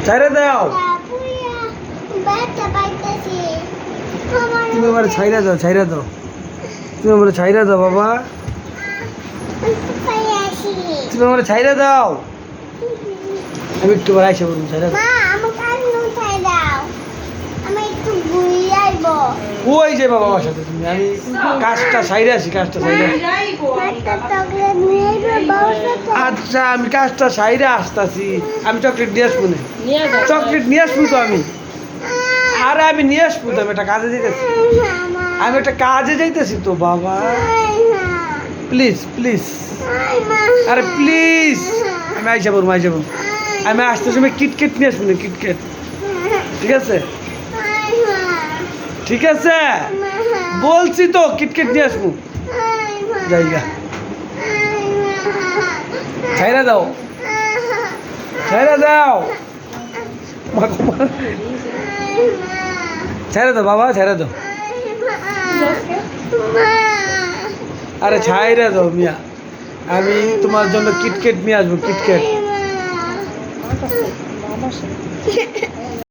ছাইরা দাও, তুমি আমার ছাইরা দাও, ছাইরা দাও, তুমি আমার ছাইরা দাও বাবা, তুমি আমার ছাইরা দাও। আমি একটু বার আইসা বলবো ছাইরা দাও। ওই যে বাবা আমার সাথে তুমি, আমি কাজটা সাইরে আসি, কাজটা সাইরে আসি। আচ্ছা আমি কাজটা সাইরে আসতেছি, আমি চকলেট নিয়ে আসবো না, চকলেট নিয়ে আসবো তো আমি। আরে আমি নিয়ে আসবো তো, আমি একটা কাজে যাইতেছি, আমি একটা কাজে যাইতেছি তো বাবা, প্লিজ প্লিজ, আরে প্লিজ। আমি আইসা বলবো, আইসা বলবো, আমি আসতে সময় কিটকেট নিয়ে আসবো না, কিটকেট, ঠিক আছে? ঠিক আছে বলছি তো, কিটকেট নিয়ে আসবো। জায়গা ছাইরা দাও, ছাইরা দাও, ছাইরা দাও বাবা, ছাইরা দাও। আরে ছাইরা দাও মিয়া, আমি তোমার জন্য কিটকেট নিয়ে আসবো, কিটকেট।